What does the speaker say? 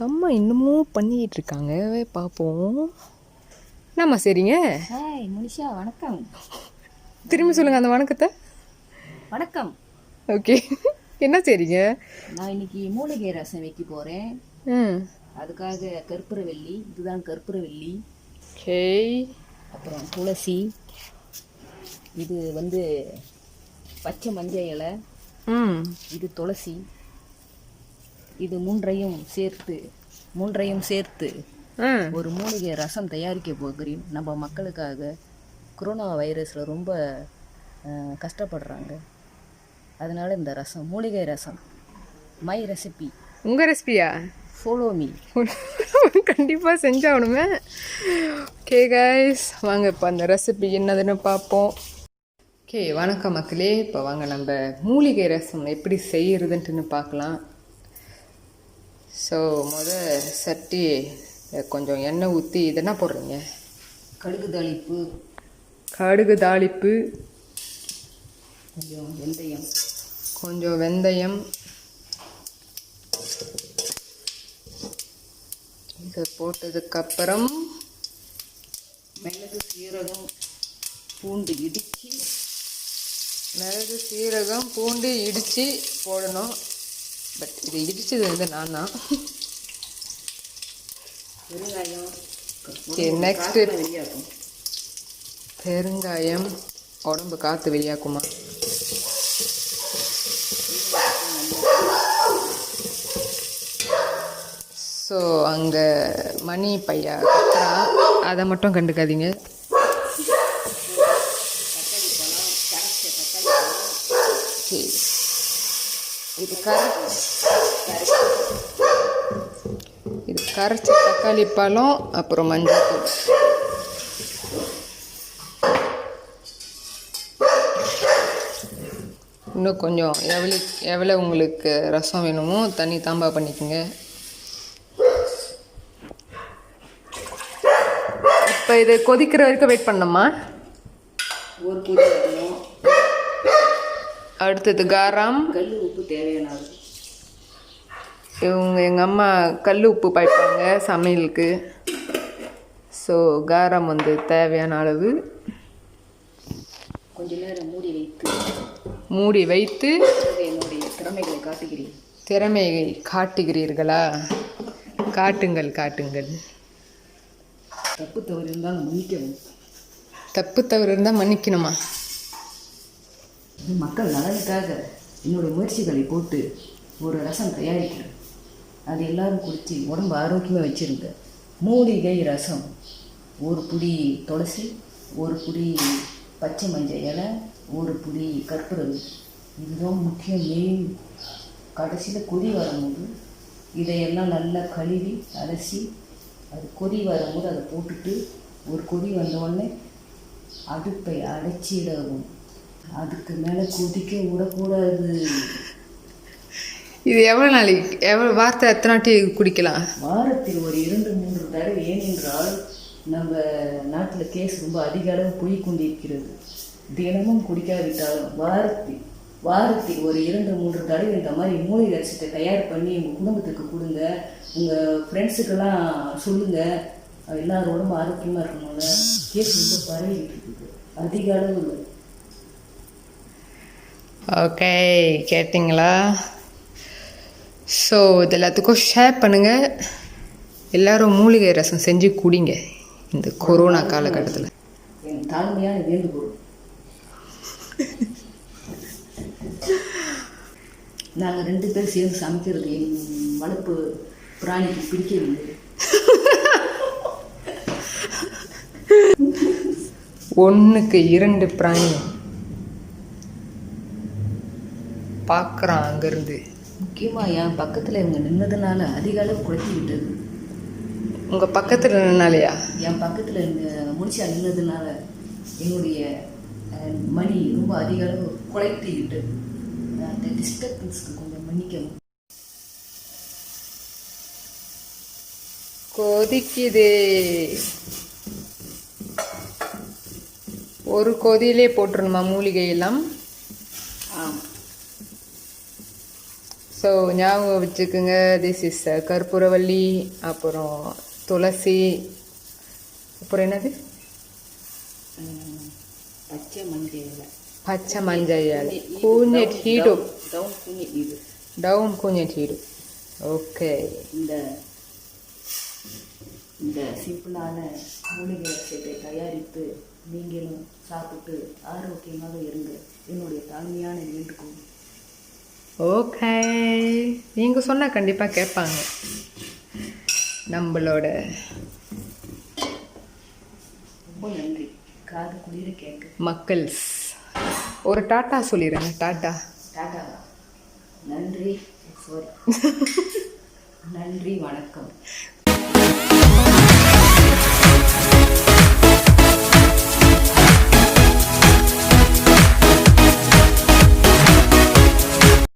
எங்கள் அம்மா இன்னமும் பண்ணிக்கிட்டு இருக்காங்க, பார்ப்போம். என்னம்மா சரிங்க? ஹாய் முனிஷா, வணக்கம். திரும்பி சொல்லுங்கள் அந்த வணக்கத்தை. வணக்கம். ஓகே, என்ன சரிங்க? நான் இன்னைக்கு மூலிகை ரசம் வைக்க போகிறேன். அதுக்காக கற்பூரவல்லி, இதுதான் கற்பூரவல்லி. ஓகே. அப்புறம் துளசி, இது பச்சை மஞ்சள் இலை, இது துளசி. இது மூன்றையும் சேர்த்து ஒரு மூலிகை ரசம் தயாரிக்க போகிறேன். நம்ம மக்களுக்காக கொரோனா வைரஸில் ரொம்ப கஷ்டப்படுறாங்க. அதனால இந்த ரசம், மூலிகை ரசம், மை ரெசிபி. உங்கள் ரெசிபியா? Follow me. கண்டிப்பாக செஞ்சாகணுமே. ஓகே கைஸ், வாங்க இப்போ அந்த ரெசிபி என்னதுன்னு பார்ப்போம். ஓகே, வணக்கம் மக்களே. இப்போ வாங்க நம்ம மூலிகை ரசம் எப்படி செய்கிறதுன்ட்டுன்னு பார்க்கலாம். ஸோ சட்டி கொஞ்சம் எண்ணெய் ஊற்றி இதென்ன போடுறீங்க? கடுகு தாளிப்பு, கொஞ்சம் வெந்தயம், இதை போட்டதுக்கப்புறம் மிளகு சீரகம் பூண்டு இடித்து போடணும். பட் இது இடித்தது நான் தான். நெக்ஸ்ட்டு பெருங்காயம் உடம்பு காற்று வெளியாக்குமா? ஸோ அங்கே மணி பையா கத்துறான், அதை மட்டும் கண்டுக்காதீங்க. இது கரைச்ச தக்காளி பழம், அப்புறம் மஞ்சள் தூள். இன்னும் கொஞ்சம் எவ்வளோ உங்களுக்கு ரசம் வேணுமோ தண்ணி தாம்பா பண்ணிக்கோங்க. இப்போ இது கொதிக்கிற வரைக்கும் வெயிட் பண்ணணுமா? ஒரு கொதி வரணும். அடுத்தது காரம், கல் உப்பு தேவையான. எங்கள் அம்மா கல் உப்பு பாய்ப்பாங்க சமையலுக்கு. ஸோ காரம் தேவையான அளவு. கொஞ்ச நேரம் மூடி வைத்து என்னுடைய திறமையை காட்டுகிறீர்களா? காட்டுங்கள். தப்பு தவறு இருந்தால் மன்னிக்கணுமா? மக்கள் நலனுக்காக என்னுடைய முயற்சிகளை போட்டு ஒரு ரசம் தயாரிக்கிறேன். அது எல்லாரும் குடித்து உடம்பு ஆரோக்கியமாக வச்சுருங்க. மூலிகை ரசம், ஒரு புடி துளசி, ஒரு புடி பச்சை மஞ்சள் இலை, ஒரு புடி கற்பூரவல்லி. இதுதான் முக்கியம். மெயின் கடைசியில் கொதி வரும்போது இதையெல்லாம் நல்லா கழுவி அலசி, அது கொதி வரும்போது அதை போட்டுட்டு ஒரு கொதி வந்தவுடனே அடுப்பை அடைச்சிடவும். அதுக்கு மேலே கொதிக்க விடக்கூடாது. இது எவ்வளோ வார்த்தை எத்தனை வாட்டி குடிக்கலாம்? வாரத்தில் ஒரு 2-3 தடவை. ஏனென்றால் நம்ம நாட்டில் கேஸ் ரொம்ப அதிக அளவு போய் கொண்டிருக்கிறது. தினமும் குடிக்காவிட்டாலும் வாரத்தில் ஒரு 2-3 தடவை இந்த மாதிரி மூலிகை ரசத்தை தயார் பண்ணி உங்கள் குடும்பத்துக்கு கொடுங்க. உங்கள் ஃப்ரெண்ட்ஸுக்கெல்லாம் சொல்லுங்கள். எல்லாரோடும் ஆரோக்கியமாக இருக்கணும்ல. கேஸ் ரொம்ப பரவிட்டு இருக்குது அதிக அளவு. ஓகே, கேட்டிங்களா? ஸோ இது எல்லாத்துக்கும் ஷேர் பண்ணுங்கள். எல்லோரும் மூலிகை ரசம் செஞ்சு குடிங்க இந்த கொரோனா காலகட்டத்தில். என் தாழ்மையான வேண்டுகோள். நாங்கள் 2 பேர் சேர்ந்து சமைக்கிறது என் வளர்ப்பு பிராணிக்கு பிடிக்கவில்லை. ஒன்றுக்கு 2 பிராணி பார்க்குறான் அங்கேருந்து. முக்கியமாக என் பக்கத்தில் இவங்க நின்னதுனால அதிக அளவு குறைச்சி விட்டது. உங்கள் பக்கத்தில் நின்னாலையா? என் பக்கத்தில் முடிச்சா நின்னதுனால என்னுடைய மணி ரொம்ப அதிக அளவு குறைத்து விட்டது. அந்த டிஸ்டர்பன்ஸ்க்கு கொஞ்சம் மன்னிக்கவும். கொதிக்குது. ஒரு கொதியிலே போட்டுருணுமா மூலிகை எல்லாம்? ஆமாம். ஸோ ஞாபகம் வச்சுக்கோங்க, திஸ் இஸ் கற்பூரவள்ளி, அப்புறம் துளசி, அப்புறம் என்னது பச்சை மஞ்சள் இலை. பச்சை மஞ்சள் இலை, kunyit hidup, daun kunyit hidup. daun kunyit hidup. Okay, இந்த சிம்பிளான மூலிகை ரசத்தை தயாரித்து நீங்களும் சாப்பிட்டு ஆரோக்கியமாக இருங்க. என்னுடைய தாழ்மையான வேண்டுகோள். ஓகே, நீங்கள் சொன்னால் கண்டிப்பாக கேட்பாங்க நம்மளோட. ரொம்ப நன்றி, காது குளிர கேட்க. மக்கள்ஸ் ஒரு டாட்டா சொல்லிடுங்க. டாட்டா. டாட்டா. நன்றி, சாரி. நன்றி, வணக்கம்.